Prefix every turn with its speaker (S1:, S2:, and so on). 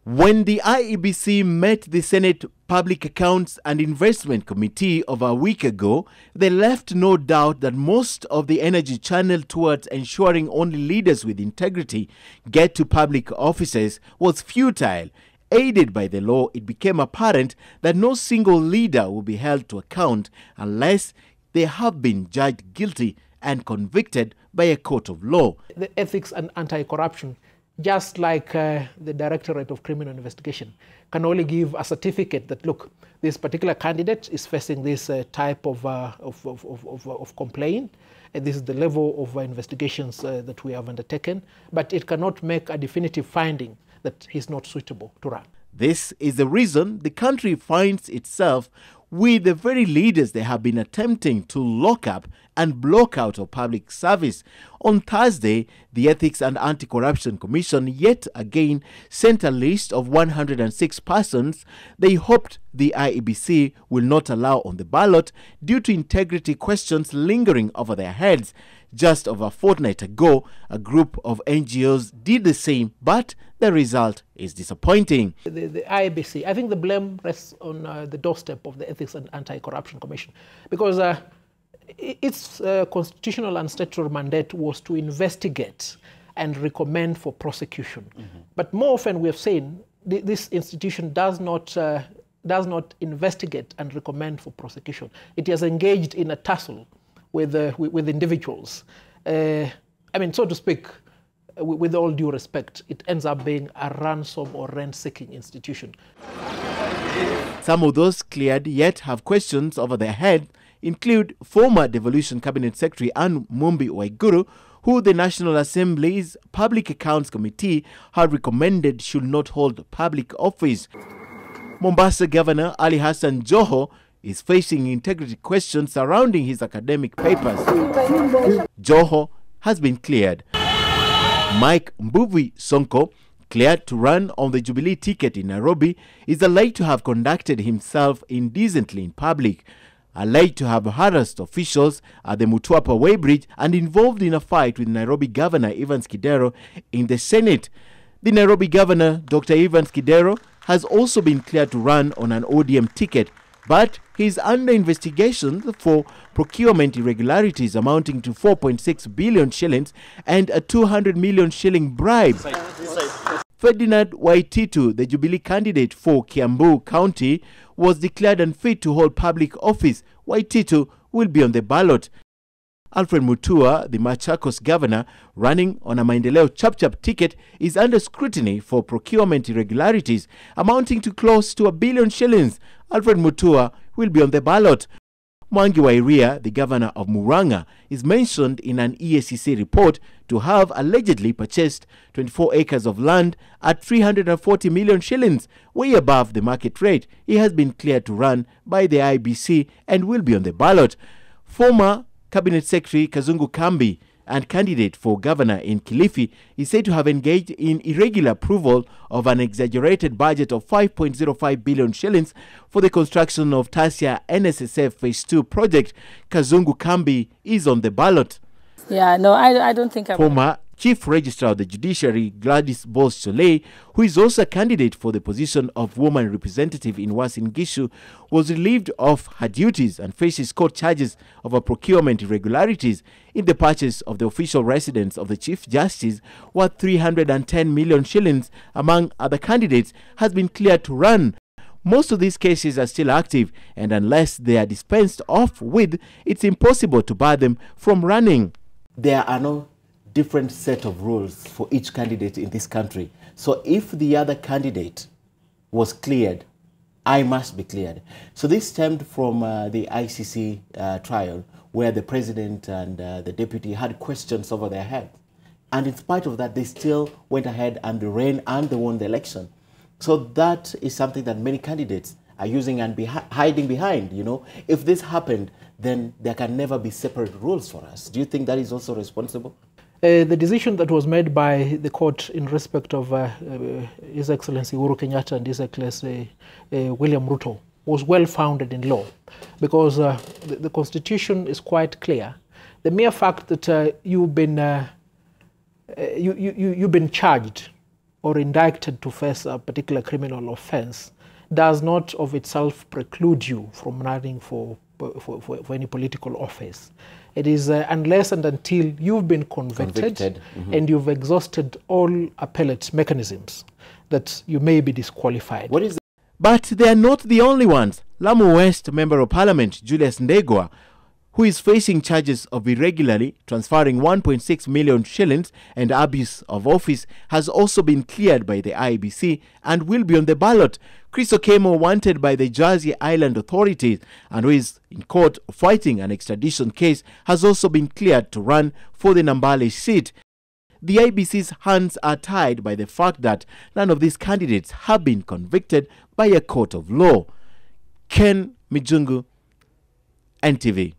S1: When the IEBC met the Senate Public Accounts and Investment Committee over a week ago, they left no doubt that most of the energy channeled towards ensuring only leaders with integrity get to public offices was futile. Aided by the law, it became apparent that no single leader will be held to account unless they have been judged guilty and convicted by a court of law.
S2: The ethics and anti-corruption, just like the Directorate of Criminal Investigation, can only give a certificate that, look, this particular candidate is facing this type of complaint, and this is the level of investigations that we have undertaken, but it cannot make a definitive finding that he's not suitable to run.
S1: This is the reason the country finds itself with the very leaders they have been attempting to lock up and block out of public service. On Thursday, the Ethics and Anti-Corruption Commission yet again sent a list of 106 persons they hoped the IEBC will not allow on the ballot due to integrity questions lingering over their heads. Just over a fortnight ago, a group of NGOs did the same, but the result is disappointing.
S2: The IEBC, I think the blame rests on the doorstep of the Ethics and Anti-Corruption Commission, because its constitutional and statutory mandate was to investigate and recommend for prosecution. But more often we have seen this institution does not investigate and recommend for prosecution. It has engaged in a tussle with individuals. I mean, so to speak, with all due respect, it ends up being a ransom or rent-seeking institution.
S1: Some of those cleared yet have questions over their head include former Devolution Cabinet Secretary Anne Mumbi Waiguru, who the National Assembly's Public Accounts Committee had recommended should not hold public office. Mombasa Governor Ali Hassan Joho is facing integrity questions surrounding his academic papers. Joho has been cleared. Mike Mbuvi Sonko, cleared to run on the Jubilee ticket in Nairobi, is alleged to have conducted himself indecently in public, alleged to have harassed officials at the Mutwapa Weighbridge and involved in a fight with Nairobi Governor Evans Kidero in the Senate. The Nairobi Governor, Dr. Evans Kidero, has also been cleared to run on an ODM ticket, but he is under investigation for procurement irregularities amounting to 4.6 billion shillings and a 200 million shilling bribe. Ferdinand Waititu, the Jubilee candidate for Kiambu County, was declared unfit to hold public office. Waititu will be on the ballot. Alfred Mutua, the Machakos governor, running on a Maendeleo Chapchap ticket, is under scrutiny for procurement irregularities amounting to close to 1 billion shillings. Alfred Mutua will be on the ballot. Mwangi Wairia, the governor of Muranga, is mentioned in an EACC report to have allegedly purchased 24 acres of land at 340 million shillings, way above the market rate. He has been cleared to run by the IEBC and will be on the ballot. Former Cabinet Secretary Kazungu Kambi and candidate for governor in Kilifi is said to have engaged in irregular approval of an exaggerated budget of 5.05 billion shillings for the construction of Tasia NSSF Phase 2 project. Kazungu Kambi is on the ballot.
S3: Yeah, no, I don't think I'm...
S1: Former Chief Registrar of the Judiciary, Gladys Bose-Cholet, who is also a candidate for the position of Woman Representative in Uasin Gishu, was relieved of her duties and faces court charges over procurement irregularities in the purchase of the official residence of the Chief Justice, worth 310 million shillings, among other candidates, has been cleared to run. Most of these cases are still active, and unless they are dispensed off with, it's impossible to bar them from running. There are no different set of rules for each candidate in this country. So if the other candidate was cleared, I must be cleared. So this stemmed from the ICC trial, where the president and the deputy had questions over their head. And in spite of that, they still went ahead and ran and they won the election. So that is something that many candidates are using and hiding behind. You know, if this happened, then there can never be separate rules for us. Do you think that is also responsible?
S2: The decision that was made by the court in respect of His Excellency Uhuru Kenyatta and His Excellency William Ruto was well-founded in law, because the Constitution is quite clear. The mere fact that you've been charged or indicted to face a particular criminal offense does not of itself preclude you from running for any political office. It is unless and until you've been convicted. And you've exhausted all appellate mechanisms that you may be disqualified.
S1: But they are not the only ones. Lamu West Member of Parliament Julius Ndegwa, who is facing charges of irregularly transferring 1.6 million shillings and abuse of office, has also been cleared by the IEBC and will be on the ballot. Chris Okemo, wanted by the Jersey Island authorities and who is in court fighting an extradition case, has also been cleared to run for the Nambale seat. The IEBC's hands are tied by the fact that none of these candidates have been convicted by a court of law. Ken Mijungu, NTV.